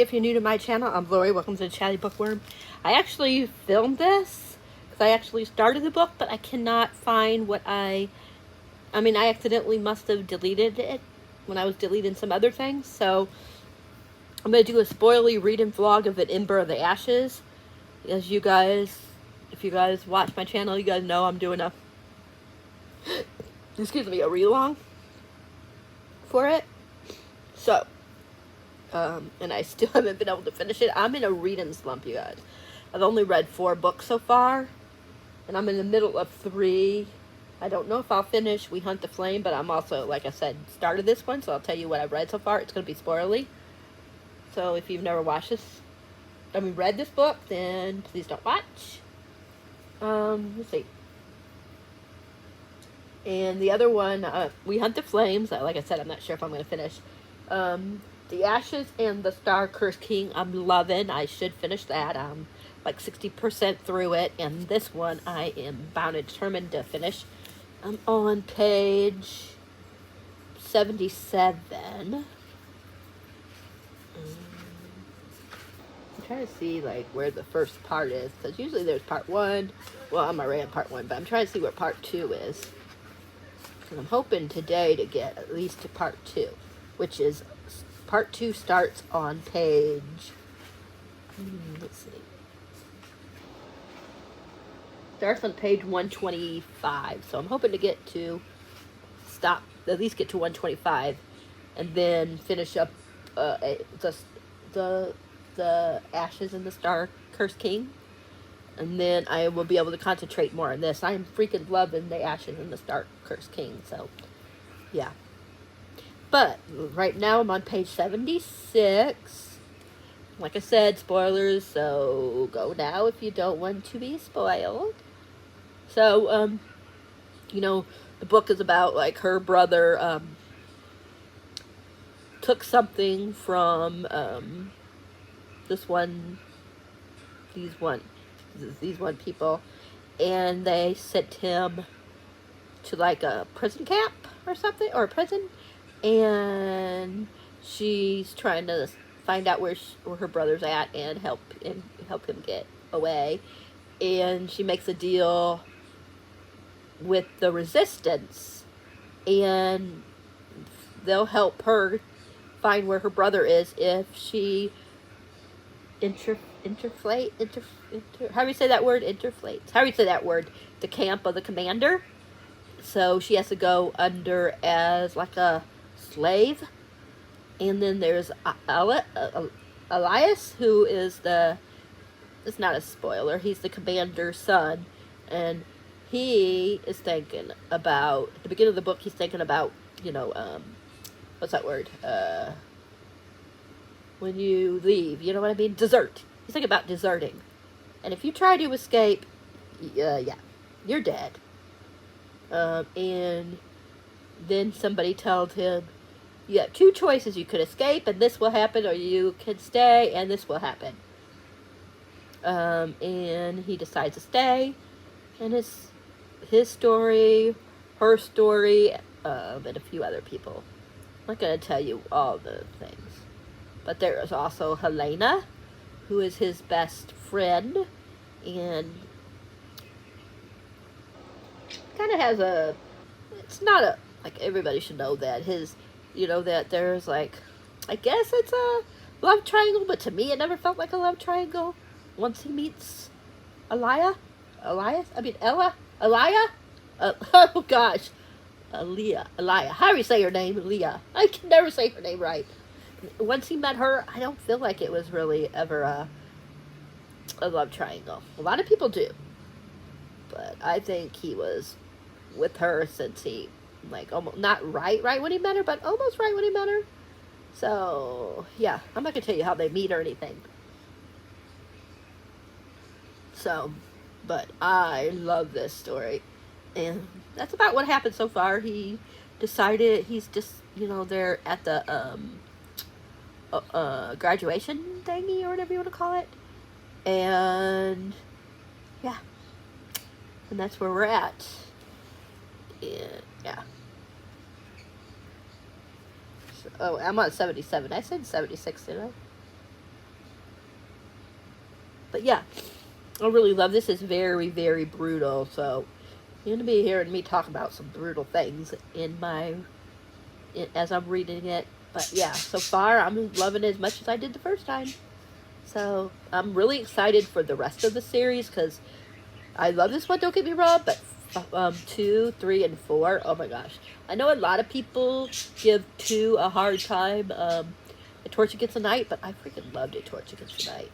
If you're new to my channel, I'm Lori. Welcome to the Chatty Bookworm. I actually filmed this because I actually started the book, but I cannot find what I accidentally must have deleted it when I was deleting some other things. So I'm going to do a spoilery read and vlog of an Ember of the Ashes. As you guys, if you guys watch my channel, you guys know I'm doing a a read-along for it. So and I still haven't been able to finish it. I'm in a reading slump, you guys. I've only read 4 books so far, and I'm in the middle of 3. I don't know if I'll finish We Hunt the Flame, but I'm also, like I said, started this one, so I'll tell you what I've read so far. It's going to be spoilery. So if you've never read this book, then please don't watch. Let's see. And the other one, We Hunt the Flames. Like I said, I'm not sure if I'm going to finish. The Ashes and the Star-Cursed King, I'm loving. I should finish that. I'm like 60% through it. And this one, I am bound and determined to finish. I'm on page 77. I'm trying to see like where the first part is, because usually there's part 1. Well, I'm already on part 1, but I'm trying to see where part 2 is. And I'm hoping today to get at least to part 2, which is... Part 2 starts on page, let's see, starts on page 125, so I'm hoping to get to, at least get to 125, and then finish up the Ashes and the Star-Cursed King, and then I will be able to concentrate more on this. I am freaking loving the Ashes and the Star-Cursed King, so, yeah. But right now I'm on page 76. Like I said, spoilers, so go now if you don't want to be spoiled. So, the book is about like her brother took something from these one people, and they sent him to like a prison camp or something, or a prison. And she's trying to find out where her brother's at and help him get away. And she makes a deal with the Resistance, and they'll help her find where her brother is if she how do you say that word? Interflates. How do you say that word? The camp of the commander. So she has to go under as like a slave. And then there's Elias, who is it's not a spoiler, he's the commander's son, and he is thinking about, at the beginning of the book, he's thinking about, what's that word, when you leave, you know what I mean, desert. He's thinking about deserting, and if you try to escape, you're dead. And then somebody told him, you have 2 choices. You could escape and this will happen, or you can stay and this will happen. And he decides to stay, and it's his story, her story, and a few other people. I'm not going to tell you all the things. But there is also Helena, who is his best friend, and kind of has it's not like everybody should know that that there's like, I guess it's a love triangle, but to me it never felt like a love triangle once he meets Ella, oh gosh, Elia, how do you say her name? Leah, I can never say her name right. Once he met her, I don't feel like it was really ever a love triangle. A lot of people do, but I think he was with her since he, like, almost not right when he met her, but almost right when he met her. So yeah, I'm not gonna tell you how they meet or anything. So, but I love this story, and that's about what happened so far. He decided he's just, they're at the graduation thingy, or whatever you want to call it, and yeah, and that's where we're at. And yeah. So, oh, I'm on 77. I said 76, didn't I? But yeah, I really love this. It's very, very brutal. So you're gonna be hearing me talk about some brutal things as I'm reading it. But yeah, so far I'm loving it as much as I did the first time. So I'm really excited for the rest of the series because I love this one. Don't get me wrong, but 2, 3, and 4. Oh my gosh, I know a lot of people give 2 a hard time. A Torch Against the Night, but I freaking loved A Torch Against the Night.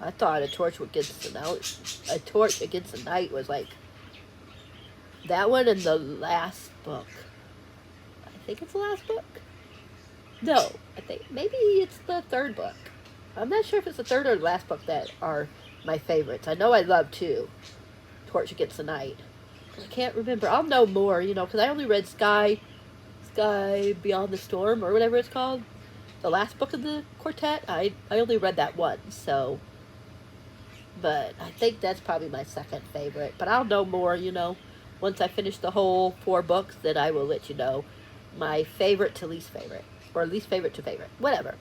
I thought A Torch Against the Night was like that one and the last book. I think it's the last book. No, I think maybe it's the third book. I'm not sure if it's the third or the last book that are my favorites. I know I love 2, Torch Against the Night. I can't remember. I'll know more, because I only read Sky Beyond the Storm, or whatever it's called. The last book of the quartet. I only read that once, so. But I think that's probably my second favorite. But I'll know more, once I finish the whole 4 books, then I will let you know my favorite to least favorite. Or least favorite to favorite. Whatever.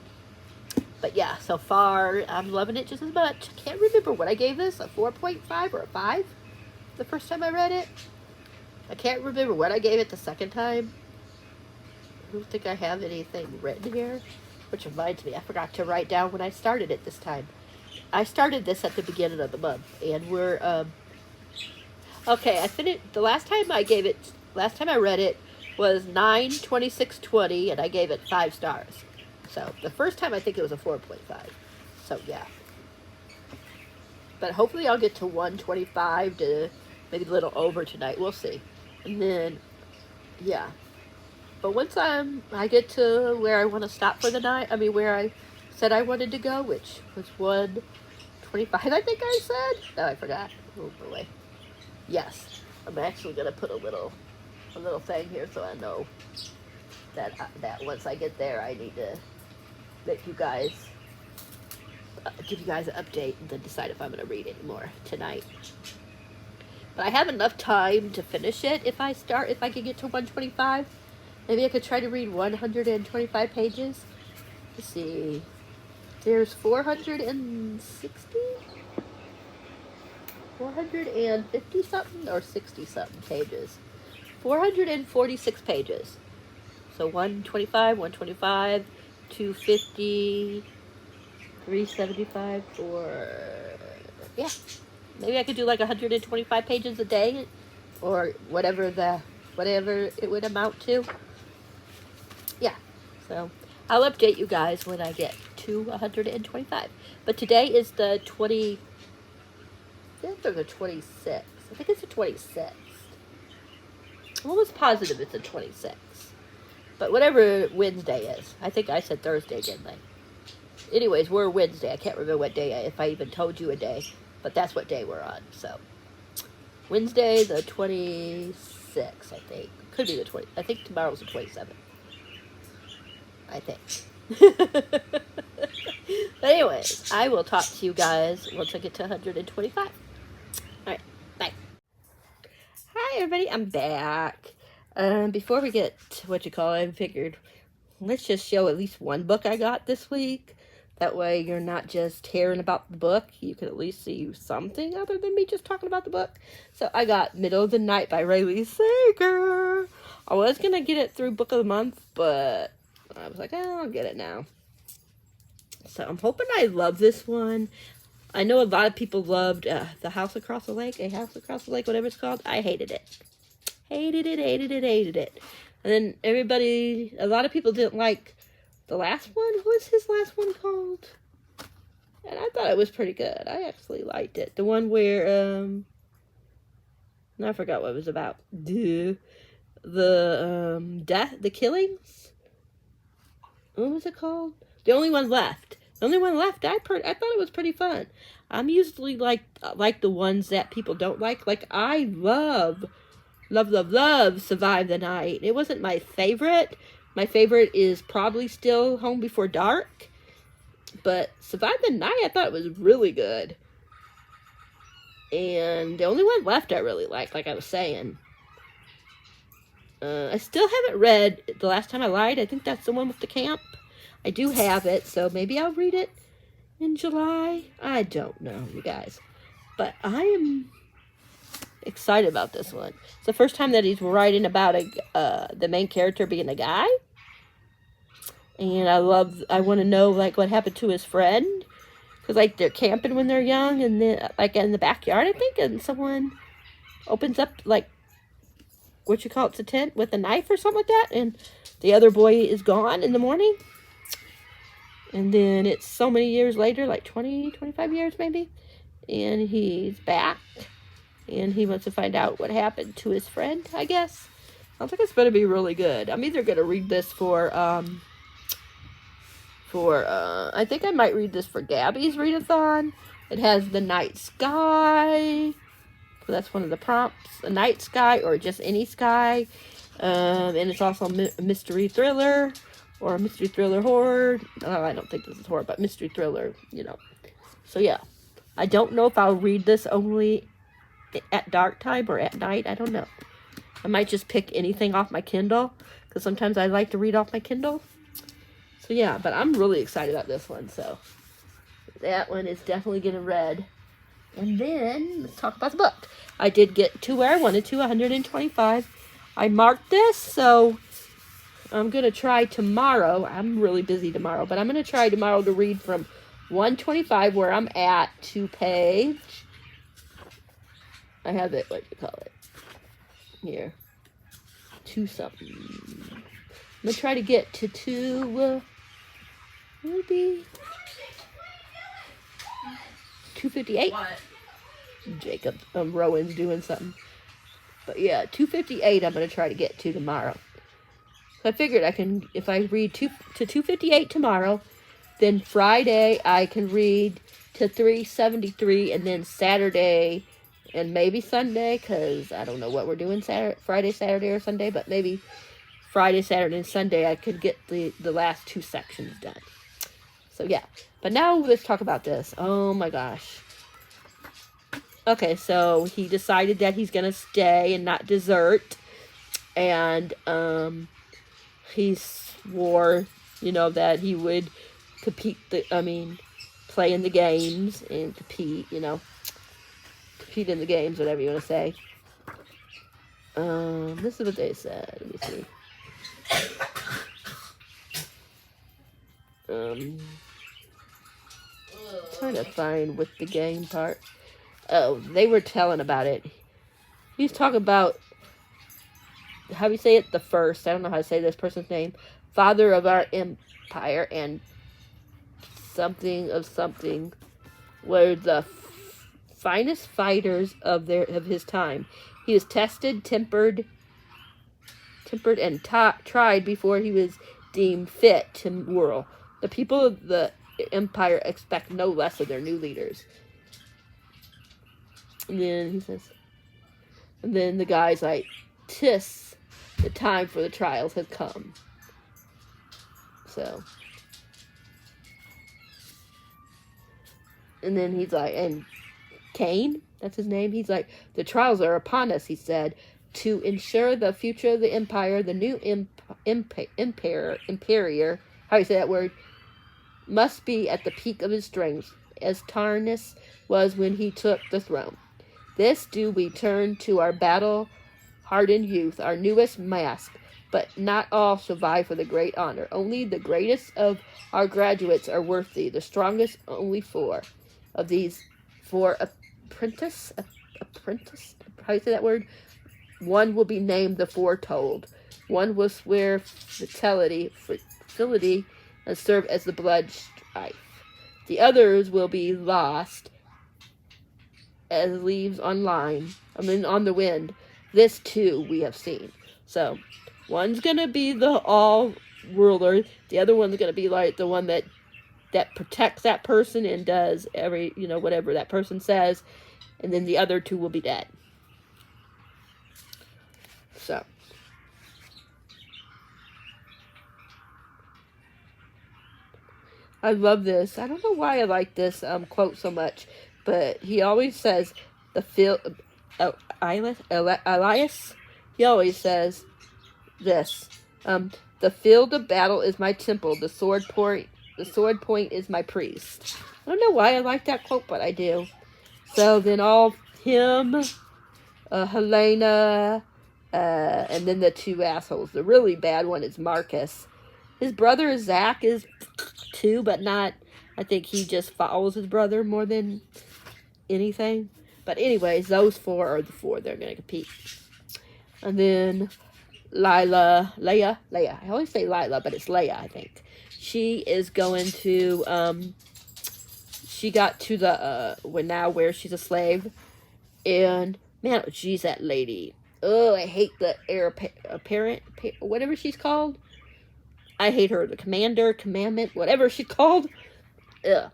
But yeah, so far, I'm loving it just as much. I can't remember what I gave this. A 4.5 or a 5? The first time I read it. I can't remember what I gave it the second time. I don't think I have anything written here. Which reminds me, I forgot to write down when I started it this time. I started this at the beginning of the month. And we're, okay, I finished, last time I read it was 9/26/20, and I gave it 5 stars. So, the first time I think it was a 4.5. So, yeah. But hopefully I'll get to 125 to maybe a little over tonight. We'll see. And then, yeah. But once I get to where I want to stop for the night, where I said I wanted to go, which was 125, I think I said. No, I forgot. Oh, boy. Yes. I'm actually going to put a little thing here so I know that once I get there, I need to let you guys, give you guys an update and then decide if I'm going to read any more tonight. But I have enough time to finish it if I can get to 125. Maybe I could try to read 125 pages. Let's see. There's 460? 450 something or 60 something pages. 446 pages. So 125, 125, 250, 375 for, yeah. Maybe I could do like 125 pages a day, or whatever it would amount to. Yeah, so I'll update you guys when I get to 125. But today is the 25th or the 26th. I think it's the 26th. I'm almost positive it's the 26th. But whatever Wednesday is. I think I said Thursday, didn't I? Anyways, we're Wednesday. I can't remember what day, if I even told you a day. But that's what day we're on, so. Wednesday, the 26th, I think. Could be the 20th. I think tomorrow's the 27th. I think. But anyways, I will talk to you guys once I get to 125. Alright, bye. Hi, everybody. I'm back. Before we get to I figured let's just show at least one book I got this week. That way you're not just hearing about the book. You can at least see something other than me just talking about the book. So I got Middle of the Night by Riley Sager. I was going to get it through Book of the Month, but I was like, I'll get it now. So I'm hoping I love this one. I know a lot of people loved The House Across the Lake, A House Across the Lake, whatever it's called. I hated it. Hated it. And then a lot of people didn't like the last one. What's his last one called? And I thought it was pretty good. I actually liked it. The one where, I forgot what it was about. The killings? What was it called? The Only One Left. The Only One Left. I thought it was pretty fun. I'm usually like the ones that people don't like. Like, I love Survive the Night. It wasn't my favorite. My favorite is probably still Home Before Dark. But Survive the Night, I thought it was really good. And The Only One Left I really liked, like I was saying. I still haven't read The Last Time I Lied. I think that's the one with the camp. I do have it, so maybe I'll read it in July. I don't know, you guys. But I am excited about this one. It's the first time that he's writing about the main character being a guy. And I want to know, like, what happened to his friend. Because, like, they're camping when they're young, and then, like, in the backyard, I think, and someone opens up, like, what you call it's a tent with a knife or something like that, and the other boy is gone in the morning. And then it's so many years later, like 20, 25 years maybe, and he's back, and he wants to find out what happened to his friend, I guess. I think it's going to be really good. I'm either going to read this I think I might read this for Gabby's readathon. It has the night sky. So that's one of the prompts. A night sky or just any sky. And it's also a mystery thriller or a mystery thriller horror. Oh, I don't think this is horror, but mystery thriller, you know. So yeah. I don't know if I'll read this only at dark time or at night. I don't know. I might just pick anything off my Kindle, because sometimes I like to read off my Kindle. So yeah, but I'm really excited about this one. So that one is definitely getting read. And then let's talk about the book. I did get to where I wanted to, 125. I marked this, so I'm going to try tomorrow. I'm really busy tomorrow, but I'm going to try tomorrow to read from 125 where I'm at to page. I have it, what do you call it? Here. 2 something. I'm going to try to get to 2, maybe 258. What? Jacob, Rowan's doing something. But yeah, 258 I'm going to try to get to tomorrow. So I figured I can, if I read to 258 tomorrow, then Friday I can read to 373, and then Saturday and maybe Sunday, because I don't know what we're doing Friday, Saturday, or Sunday, but maybe Friday, Saturday, and Sunday I could get the last 2 sections done. So yeah, but now let's talk about this. Oh my gosh. Okay, so he decided that he's going to stay and not desert, and he swore, you know, that he would play in the games and compete, you know, compete in the games, whatever you want to say. This is what they said. Let me see. Trying to find with the game part. Oh, they were telling about it. He's talking about, how do you say it? The first. I don't know how to say this person's name. Father of our empire, and something of something, were the finest fighters of his time. He was tested, tempered, and tried before he was deemed fit to rule. The people of the empire expect no less of their new leaders. And then he says, and then the guy's like, "'Tis the time for the trials has come." So, and then he's like, and Cain, that's his name, he's like, "The trials are upon us," he said, "to ensure the future of the empire. The new emperor, how do you say that word, must be at the peak of his strength, as Tarnus was when he took the throne. This do we turn to our battle-hardened youth, our newest mask, but not all survive for the great honor. Only the greatest of our graduates are worthy, the strongest only 4 of these 4 apprentice, how do you say that word? One will be named the foretold. One will swear fidelity, and serve as the blood strife. The others will be lost as leaves on the wind. This too we have seen." So, one's gonna be the all ruler. The other one's gonna be like the one that protects that person and does whatever that person says. And then the other 2 will be dead. So, I love this. I don't know why I like this quote so much, but he always says, Elias, he always says, this. The field of battle is my temple. The sword point is my priest. I don't know why I like that quote, but I do. So then all him, Helena, and then the two assholes. The really bad one is Marcus. His brother Zach is too, but not. I think he just follows his brother more than anything. But anyways, those four are the four they're going to compete. And then Leia. I always say Lila, but it's Leia, I think. She is going to, she got to the, where she's a slave. And, man, oh, geez, that lady. Oh, I hate the heir apparent, whatever she's called. I hate her. The commandment, whatever she's called. Ugh.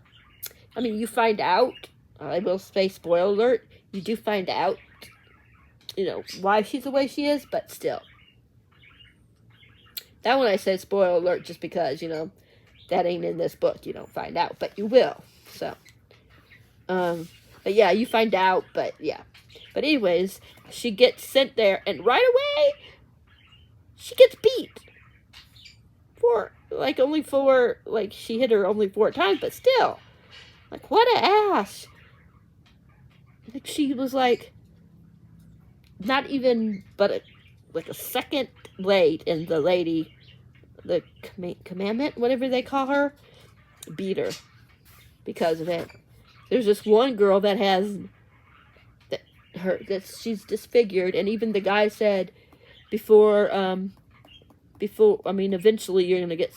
I mean, you find out, I will say spoiler alert, you do find out, why she's the way she is, but still. That one I said spoiler alert just because, that ain't in this book. You don't find out, but you will. So, but yeah, you find out, but yeah. But anyways, she gets sent there, and right away, she gets beat. She hit her only 4 times, but still. Like, what an ass. Like, she was not even, but a second late, and the lady, the commandment, whatever they call her, beat her because of it. There's this one girl that has she's disfigured, and even the guy said eventually you're gonna get,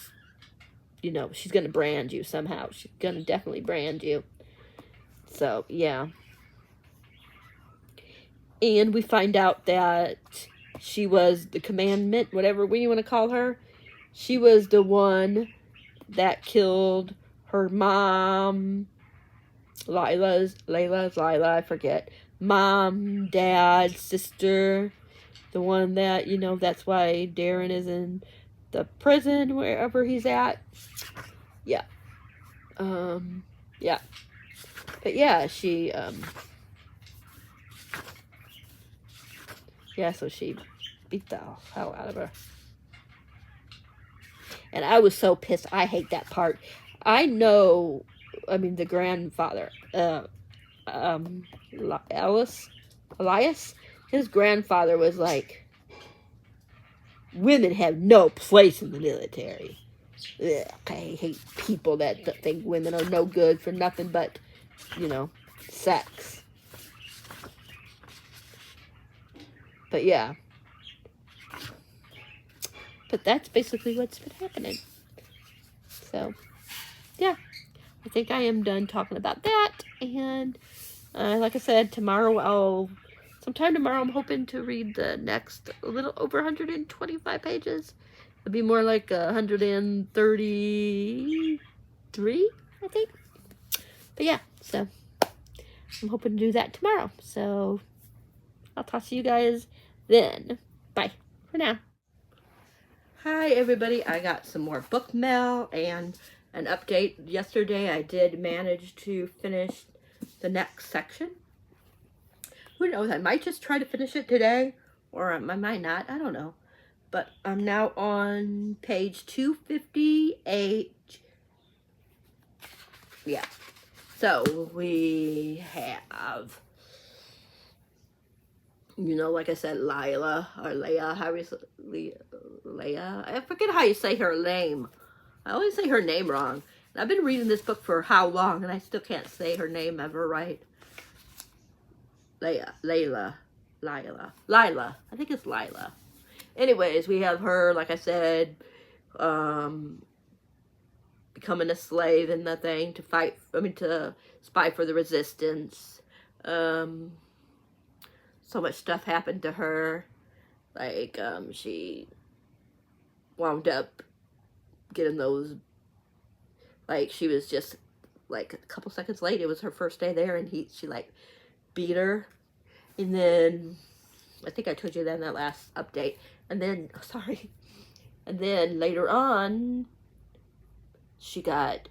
she's gonna brand you somehow. She's gonna definitely brand you. So yeah. And we find out that she was the commandment, whatever you want to call her. She was the one that killed her mom, Lila, I forget. Mom, dad, sister. The one that, that's why Darren is in the prison, wherever he's at. Yeah. Yeah. But yeah, she, yeah, so she beat the hell out of her. And I was so pissed. I hate that part. I know, the grandfather, Elias, his grandfather was like, women have no place in the military. Ugh, I hate people that think women are no good for nothing but, sex. But yeah. But that's basically what's been happening. So, yeah. I think I am done talking about that. And, like I said, sometime tomorrow I'm hoping to read the next, a little over 125 pages. It'll be more like 133, I think. But yeah, so I'm hoping to do that tomorrow. So, I'll talk to you guys then. Bye for now. Hi everybody, I got some more book mail and an update. Yesterday I did manage to finish the next section. Who knows, I might just try to finish it today, or I might not, I don't know. But I'm now on page 258. Yeah, so we have, like I said, Leia, I forget how you say her name. I always say her name wrong. And I've been reading this book for how long, and I still can't say her name ever right. Lila. I think it's Lila. Anyways, we have her, like I said, becoming a slave in the thing to spy for the resistance. So much stuff happened to her. Like, she wound up getting those, like, she was just, like, a couple seconds late. It was her first day there, and she, like, beat her. And then, I think I told you that in that last update. And then, and then later on, she got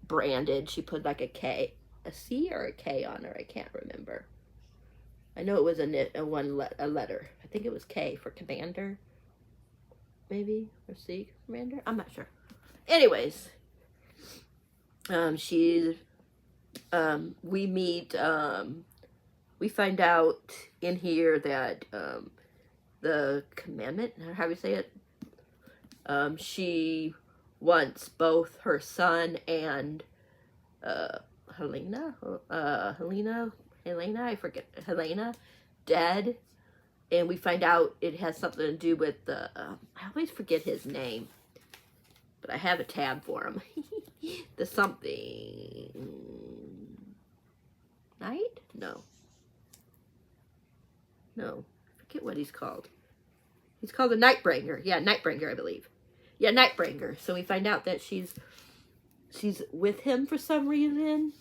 branded. She put, like, a C or a K on her. I can't remember. I know it was a letter. I think it was K for commander. maybe, or C commander. I'm not sure. Anyways, we meet. We find out in here that the commandant, or how do you say it? She wants both her son and Helena, I forget, Helena, dead. And we find out it has something to do with the, I always forget his name, but I have a tab for him. The something, Knight? No, I forget what he's called. He's called the Nightbringer. Yeah, Nightbringer, I believe. Yeah, Nightbringer. So we find out that she's with him for some reason.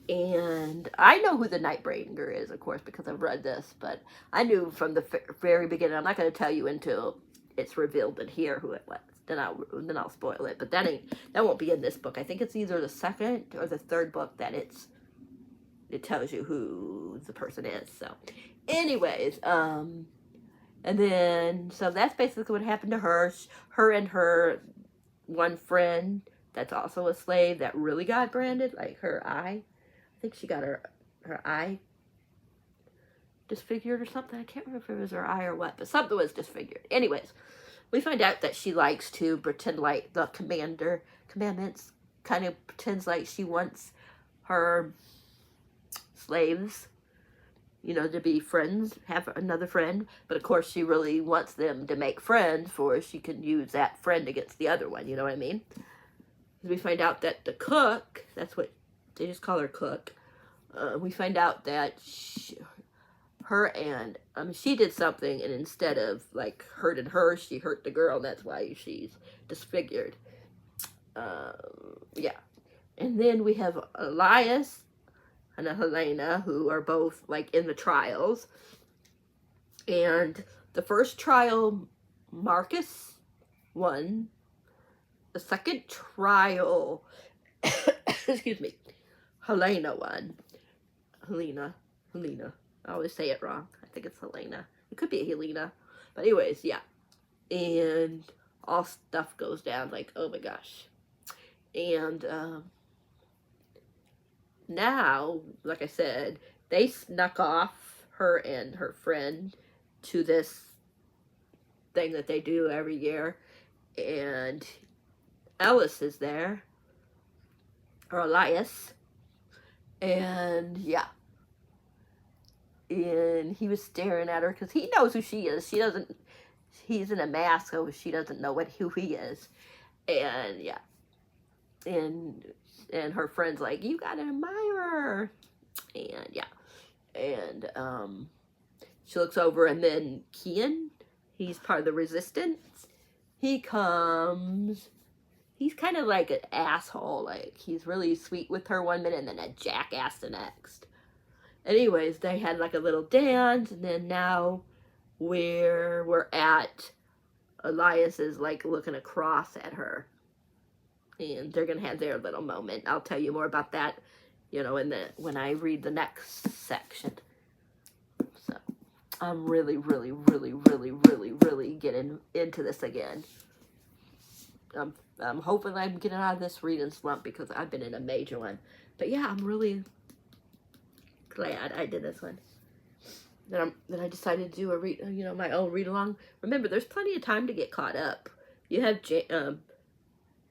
And I know who the Nightbringer is, of course, because I've read this. But I knew from the very beginning. I'm not going to tell you until it's revealed in here who it was. Then I'll spoil it. But that won't be in this book. I think it's either the second or the third book that it tells you who the person is. So, anyways, and then, so that's basically what happened to her. Her and her one friend that's also a slave that really got branded, like her eye. I think she got her eye disfigured or something. I can't remember if it was her eye or what, but something was disfigured. Anyways, we find out that she likes to pretend like the commandments kind of pretends like she wants her slaves, you know, to be friends, have another friend. But of course, she really wants them to make friends for she can use that friend against the other one. You know what I mean? We find out that the cook, that's what they just call her cook. We find out that she did something, and instead of like hurting her, she hurt the girl. And that's why she's disfigured. Yeah. And then we have Elias and Helena, who are both like in the trials. And the first trial, Marcus won. The second trial, excuse me, Helena won. Helena. I always say it wrong. I think it's Helena. It could be Helena. But anyways, yeah. And all stuff goes down, like, oh my gosh. And now, like I said, they snuck off, her and her friend, to this thing that they do every year. And Ellis is there, or Elias, and yeah. And he was staring at her because he knows who she is. He's in a mask, so she doesn't know who he is. And yeah. And her friend's like, you gotta admire her. And yeah. And she looks over, and then Kian, he's part of the resistance. He comes. He's kind of like an asshole. Like, he's really sweet with her one minute and then a jackass the next. Anyways, they had like a little dance, and then now we're at Elias is like looking across at her. And they're going to have their little moment. I'll tell you more about that, you know, when I read the next section. So, I'm really, really, really, really, really, really getting into this again. I'm hoping I'm getting out of this reading slump because I've been in a major one. But yeah, I'm really glad I did this one. That I decided to do my own read along. Remember, there's plenty of time to get caught up. You have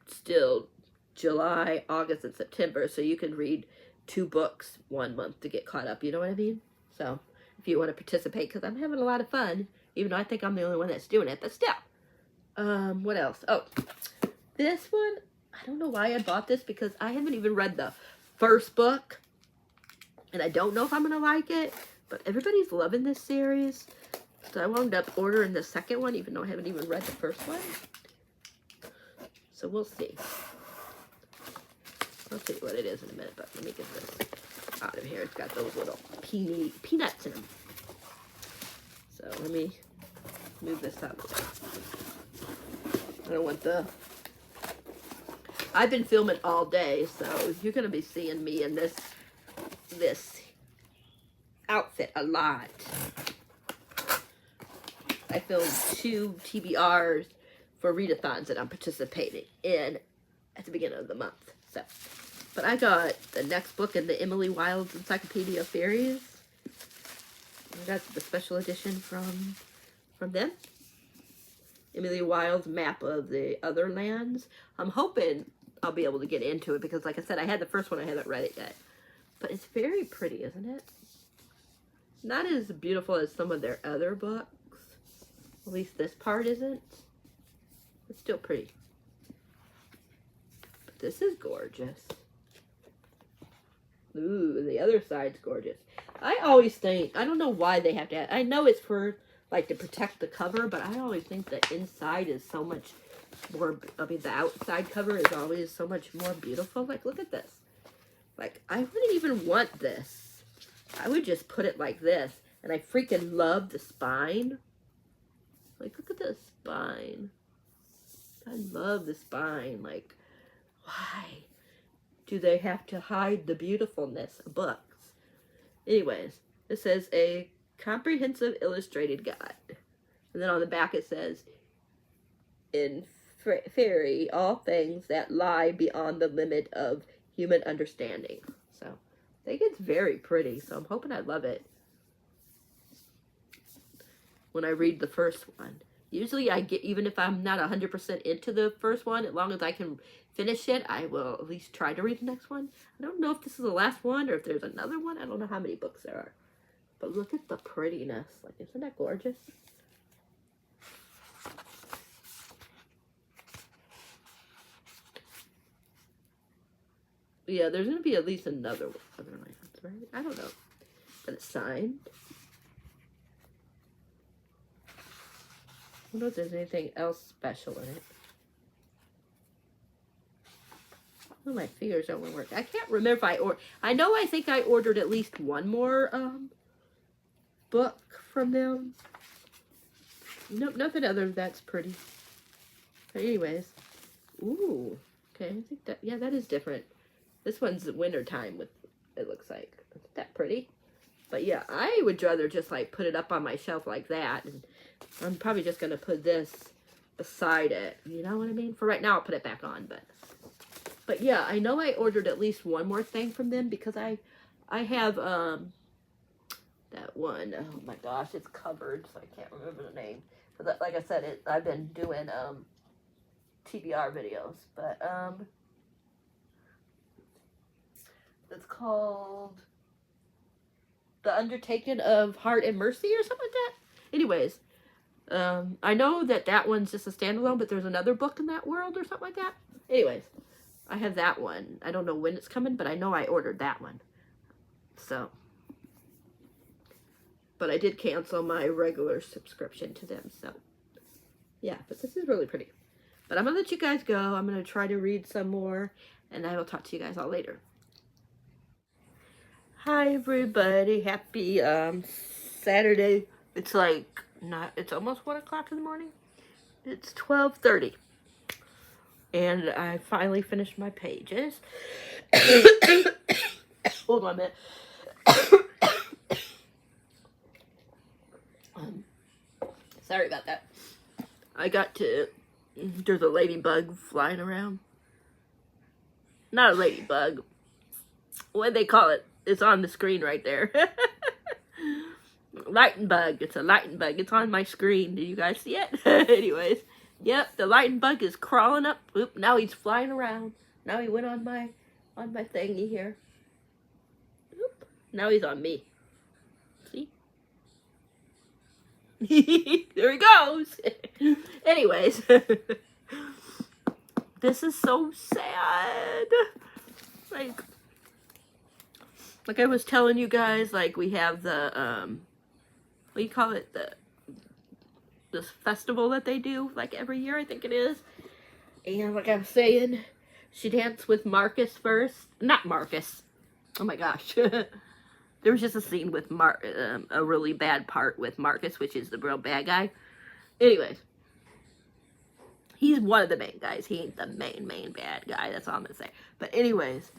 still July, August, and September, so you can read 2 books 1 month to get caught up. You know what I mean? So if you want to participate, because I'm having a lot of fun, even though I think I'm the only one that's doing it, but still. What else? Oh, this one, I don't know why I bought this, because I haven't even read the first book, and I don't know if I'm going to like it, but everybody's loving this series, so I wound up ordering the second one, even though I haven't even read the first one. So we'll see. I'll tell you what it is in a minute, but let me get this out of here. It's got those little peanuts in them. So let me move this out of the way. I don't want I've been filming all day, so you're going to be seeing me in this outfit a lot. I filmed 2 TBRs for readathons that I'm participating in at the beginning of the month. So, but I got the next book in the Emily Wilde's Encyclopedia of Fairies. I got the special edition from them. Emily Wilde's Map of the Other Lands. I'm hoping I'll be able to get into it because, like I said, I had the first one. I haven't read it yet. But it's very pretty, isn't it? Not as beautiful as some of their other books. At least this part isn't. It's still pretty. But this is gorgeous. Ooh, the other side's gorgeous. I always think, I don't know why they have to have, I know it's for, like, to protect the cover, but I always think the inside is so much more, I mean, the outside cover is always so much more beautiful. Like, look at this. Like, I wouldn't even want this. I would just put it like this. And I freaking love the spine. Like, look at the spine. I love the spine. Like, why do they have to hide the beautifulness of books? Anyways, it says a comprehensive illustrated guide. And then on the back it says, in fairy, all things that lie beyond the limit of human understanding. So, I think it's very pretty. So, I'm hoping I love it when I read the first one. Usually I get, even if I'm not 100% into the first one, as long as I can finish it, I will at least try to read the next one. I don't know if this is the last one or if there's another one. I don't know how many books there are. But look at the prettiness. Like, isn't that gorgeous? Yeah, there's going to be at least another other lands, right? I don't know. But it's signed. I don't know if there's anything else special in it. Oh, my fingers don't want to work. I can't remember if I think I ordered at least one more book from them. Nope, nothing other that's pretty. But anyways. Ooh. Okay, I think that, yeah, that is different. This one's winter time with, it looks like. Isn't that pretty? But yeah, I would rather just like put it up on my shelf like that. And I'm probably just going to put this beside it. You know what I mean? For right now, I'll put it back on. But yeah, I know I ordered at least one more thing from them because I have that one. Oh my gosh, it's covered, so I can't remember the name. But like I said, I've been doing TBR videos. But it's called The Undertaking of Heart and Mercy or something like that. Anyways, I know that one's just a standalone, but there's another book in that world or something like that. Anyways, I have that one. I don't know when it's coming, but I know I ordered that one. So, but I did cancel my regular subscription to them. So, yeah, but this is really pretty. But I'm going to let you guys go. I'm going to try to read some more, and I will talk to you guys all later. Hi everybody, happy Saturday. It's like it's almost 1 o'clock in the morning. It's 12:30. And I finally finished my pages. Hold on a minute. Sorry about that. There's a ladybug flying around. Not a ladybug. What do they call it? It's on the screen right there. Lightning bug. It's a lightning bug. It's on my screen. Did you guys see it? Anyways. Yep, the lightning bug is crawling up. Oop, now he's flying around. Now he went on my thingy here. Oop, now he's on me. See? There he goes. Anyways. This is so sad. Like I was telling you guys, like we have the, what do you call it? This festival that they do, like every year, I think it is. And like I was saying, she danced with Marcus first. Not Marcus. Oh my gosh. There was just a scene with a really bad part with Marcus, which is the real bad guy. Anyways. He's one of the main guys. He ain't the main bad guy. That's all I'm gonna say. But anyways,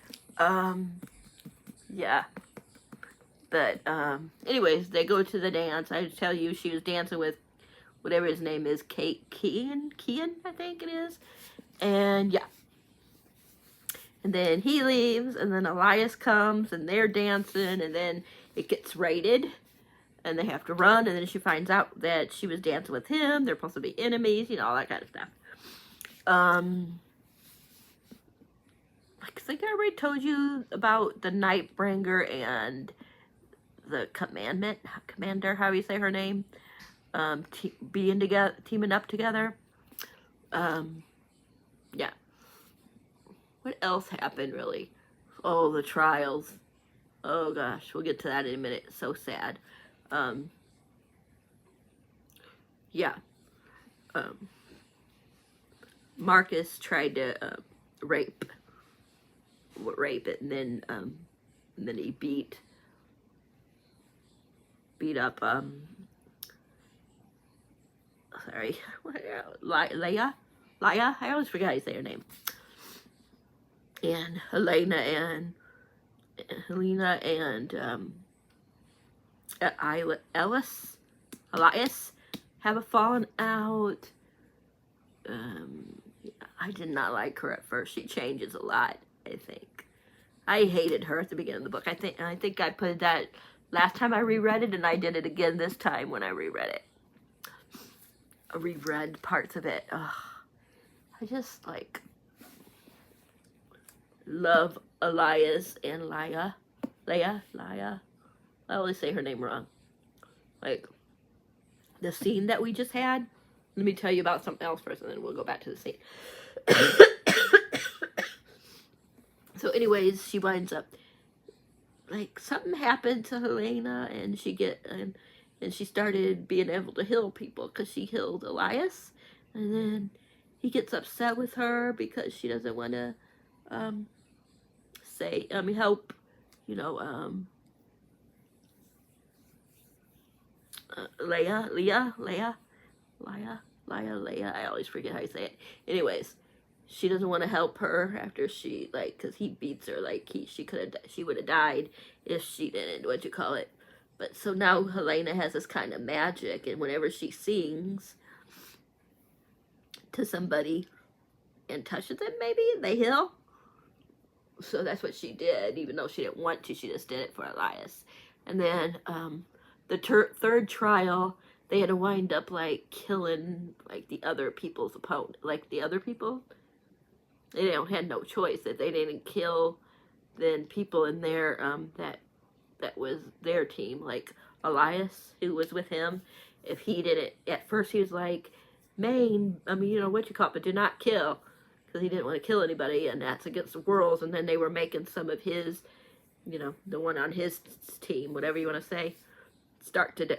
yeah. But anyways, they go to the dance. I tell you, she was dancing with whatever his name is, Kean, I think it is. And yeah. And then he leaves, and then Elias comes, and they're dancing, and then it gets raided, and they have to run, and then she finds out that she was dancing with him. They're supposed to be enemies, you know, all that kind of stuff. I think I already told you about the Nightbringer and the commander, how you say her name, teaming up together. Yeah. What else happened, really? Oh, the trials. Oh, gosh. We'll get to that in a minute. It's so sad. Yeah. Marcus tried to rape it, and then he beat up sorry, Leia. I always forget how you say her name. And Helena and Elias have a falling out. I did not like her at first. She changes a lot, I think. I hated her at the beginning of the book. I think I put that last time I reread it, and I did it again this time when I reread it. I reread parts of it. Ugh. I just, like, love Elias and Leia. I always say her name wrong. Like, the scene that we just had, let me tell you about something else first, and then we'll go back to the scene. So anyways, she winds up, like, something happened to Helena, and she started being able to heal people because she healed Elias, and then he gets upset with her because she doesn't want to help, you know, Leia. I always forget how you say it. Anyways, she doesn't want to help her after she, like, because he beats her, like, she would have died if she didn't, But so now Helena has this kind of magic, and whenever she sings to somebody and touches them, maybe, they heal. So that's what she did, even though she didn't want to. She just did it for Elias. And then the third trial, they had to wind up, like, killing, like, the other people's opponent. Like, the other people, they had no choice. If they didn't kill, then people in there that was their team, like Elias, who was with him, if he didn't, at first he was like, but do not kill, because he didn't want to kill anybody, and that's against the rules. And then they were making some of his, the one on his team, whatever you want to say, start to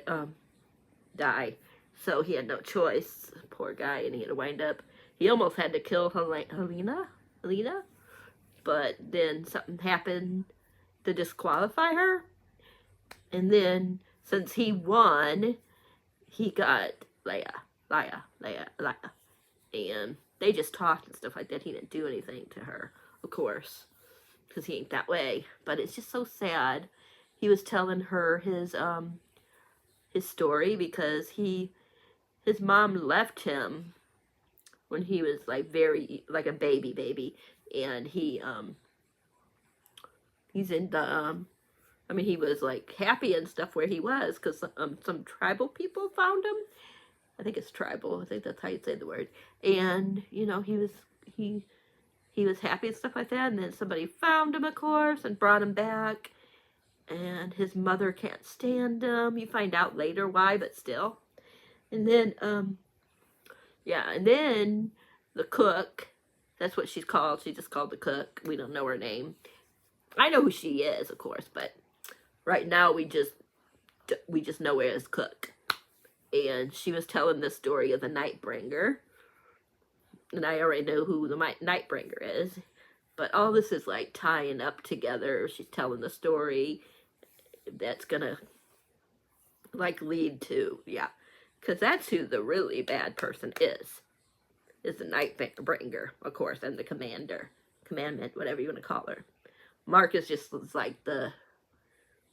die. So he had no choice, poor guy, and he had to wind up, he almost had to kill Helena, but then something happened to disqualify her. And then, since he won, he got Leia. And they just talked and stuff like that. He didn't do anything to her, of course, because he ain't that way. But it's just so sad. He was telling her his story because his mom left him when he was, like, like a baby. And he's in the, he was, like, happy and stuff where he was, because some tribal people found him. I think it's tribal. I think that's how you say the word. And, he was happy and stuff like that. And then somebody found him, of course, and brought him back. And his mother can't stand him. You find out later why, but still. And then, and then the cook, that's what she's called. She's just called the cook. We don't know her name. I know who she is, of course, but right now we just know her as Cook. And she was telling the story of the Nightbringer. And I already know who the Nightbringer is. But all this is, like, tying up together. She's telling the story that's gonna, like, lead to, because that's who the really bad person is the Nightbringer, of course, and the commandment, whatever you want to call her. Marcus just was, like, the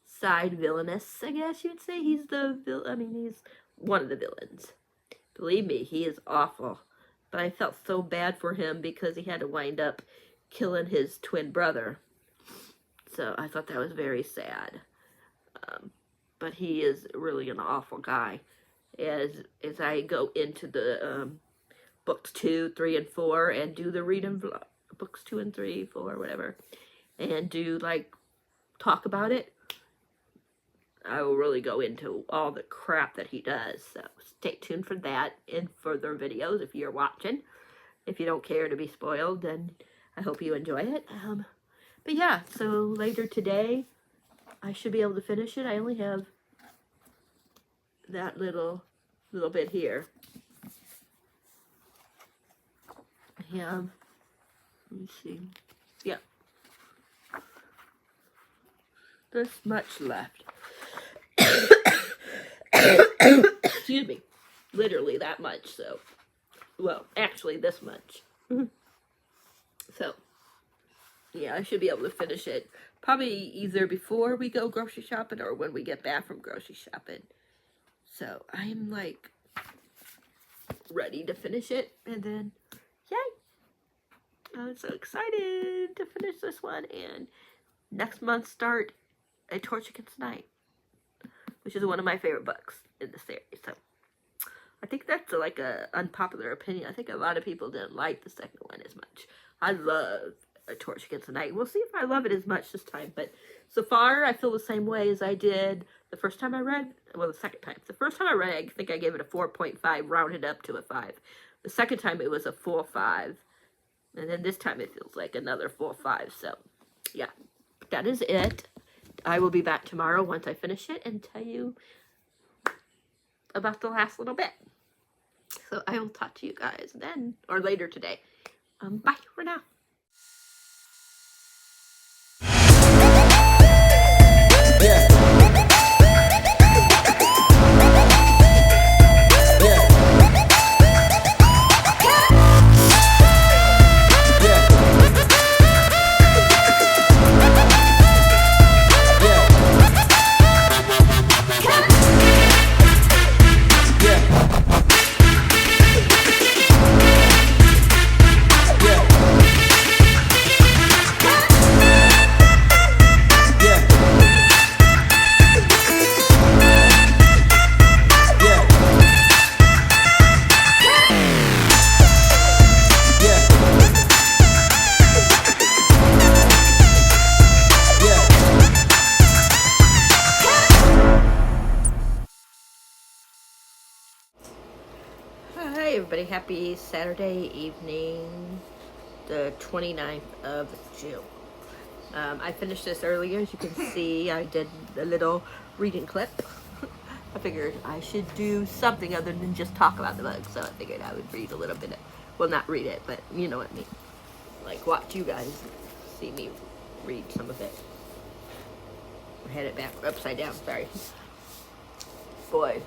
side villainess, I guess you would say. He's the he's one of the villains. Believe me, he is awful. But I felt so bad for him because he had to wind up killing his twin brother. So I thought that was very sad. But he is really an awful guy. As I go into the books 2, 3, and 4 and do the reading vlog, books 2 and 3, 4, whatever, and do like talk about it, I will really go into all the crap that he does. So stay tuned for that in further videos if you're watching. If you don't care to be spoiled, then I hope you enjoy it. But yeah, so later today, I should be able to finish it. I only have that little bit here. I have, let me see, yeah, this much left. Excuse me, literally that much. So, well, actually this much. So, yeah, I should be able to finish it probably either before we go grocery shopping or when we get back from grocery shopping. So I'm like ready to finish it, and then yay! I'm so excited to finish this one, and next month start A Torch Against Night, which is one of my favorite books in the series. So I think that's like a unpopular opinion. I think a lot of people didn't like the second one as much. I love A Torch Against the Night. We'll see if I love it as much this time, but so far I feel the same way as I did the first time I read. Well, the second time. The first time I read, I think I gave it a 4.5, rounded up to a 5. The second time it was a 4.5, and then this time it feels like another 4.5. So yeah, that is it. I will be back tomorrow once I finish it and tell you about the last little bit. So I will talk to you guys then, or later today. Bye for now. Hi everybody, happy Saturday evening, the 29th of June. I finished this earlier, as you can see. I did a little reading clip. I figured I should do something other than just talk about the book, so I figured I would read a little bit. Well, not read it, but you know what I mean. Like, watch you guys see me read some of it. I had it back upside down, sorry. Boy,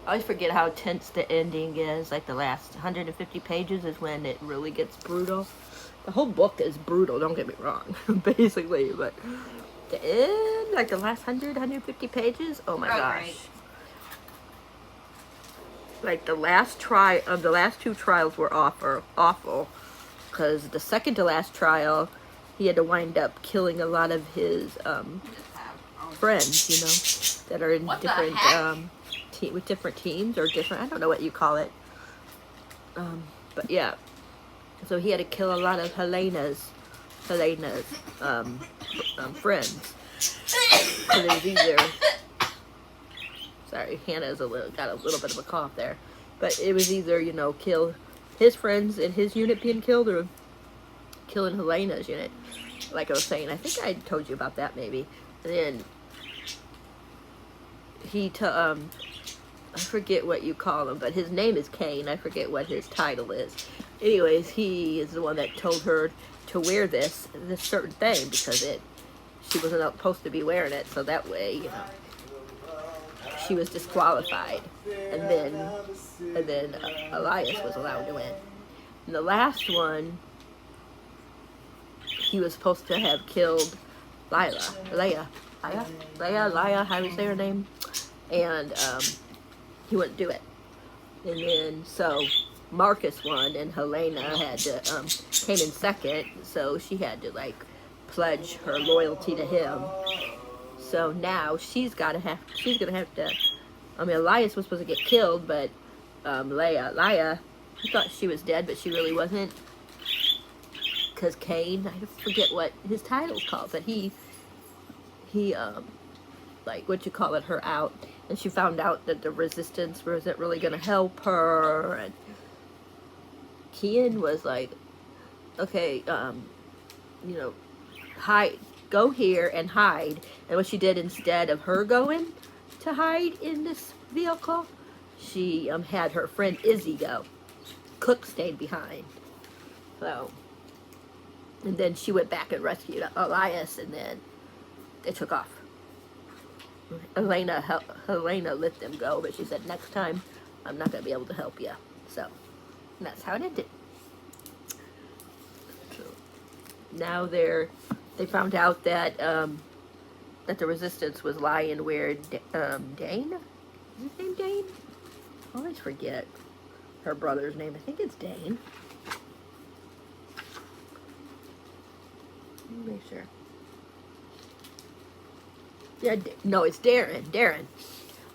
I always forget how tense the ending is. Like, the last 150 pages is when it really gets brutal. The whole book is brutal, don't get me wrong, basically, but the end, like the last 150 pages, oh my gosh. Right. Like, the last two trials were awful, because the second to last trial, he had to wind up killing a lot of his friends, you know, that are in different with different teams, or different, I don't know what you call it, but yeah, so he had to kill a lot of Helena's friends. So it was either, sorry, Hannah's got a little bit of a cough there, but it was either, you know, kill his friends in his unit being killed, or killing Helena's unit, like I was saying. I think I told you about that maybe. And then he I forget what you call him, but his name is Cain. I forget what his title is. Anyways, he is the one that told her to wear this certain thing, because she wasn't supposed to be wearing it, so that way, you know, she was disqualified. And then Elias was allowed to win. And the last one, he was supposed to have killed Leia, how do you say her name? And he wouldn't do it. And then, so Marcus won, and Helena had to, came in second, so she had to, like, pledge her loyalty to him. So now she's gonna have to, I mean, Elias was supposed to get killed, but, Leia, he thought she was dead, but she really wasn't. Because Cain, I forget what his title's called, but he, like, what you call it, her out. And she found out that the resistance wasn't really going to help her. And Kian was like, okay, you know, go here and hide. And what she did, instead of her going to hide in this vehicle, she had her friend Izzy go. Cook stayed behind. So, and then she went back and rescued Elias, and then they took off. Helena let them go, but she said, next time, I'm not going to be able to help you. So, and that's how it ended. So, now they found out that, that the resistance was lying where, Dane? Is his name Dane? I always forget her brother's name. I think it's Dane. Let me make sure. Yeah, no, it's Darren.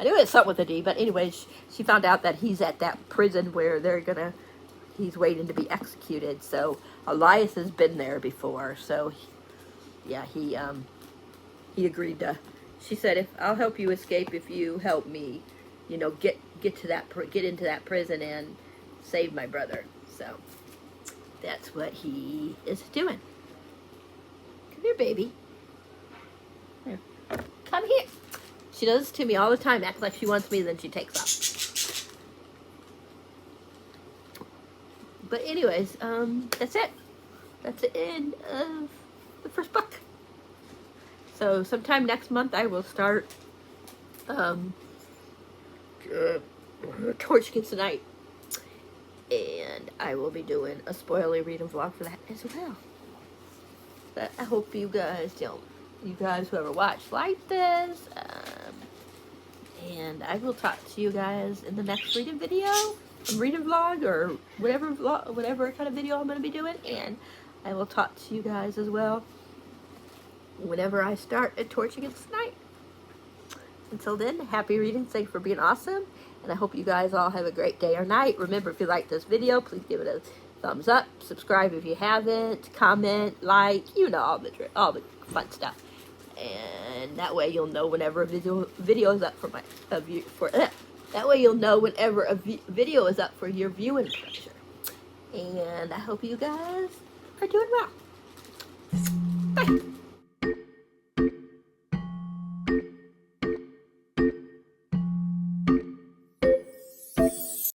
I knew it was something with a D, but anyways, she found out that he's at that prison where he's waiting to be executed. So Elias has been there before. So, yeah, he agreed to. She said, I'll help you escape if you help me, you know, get into that prison and save my brother. So that's what he is doing. Come here, baby. Here. Come here. She does this to me all the time, acts like she wants me, then she takes off. But anyways, that's it. That's the end of the first book. So sometime next month I will start Torch Against the Night. And I will be doing a spoiler reading vlog for that as well. But I hope you guys whoever watched, like this. And I will talk to you guys in the next reading video, reading vlog, or whatever kind of video I'm going to be doing. And I will talk to you guys as well whenever I start a Torch Against the Night. Until then, happy reading. Thanks for being awesome. And I hope you guys all have a great day or night. Remember, if you like this video, please give it a thumbs up. Subscribe if you haven't. Comment, like, you know, all the fun stuff. And that way you'll know whenever a video is up that way you'll know whenever a video is up for your viewing pleasure. And I hope you guys are doing well. Bye.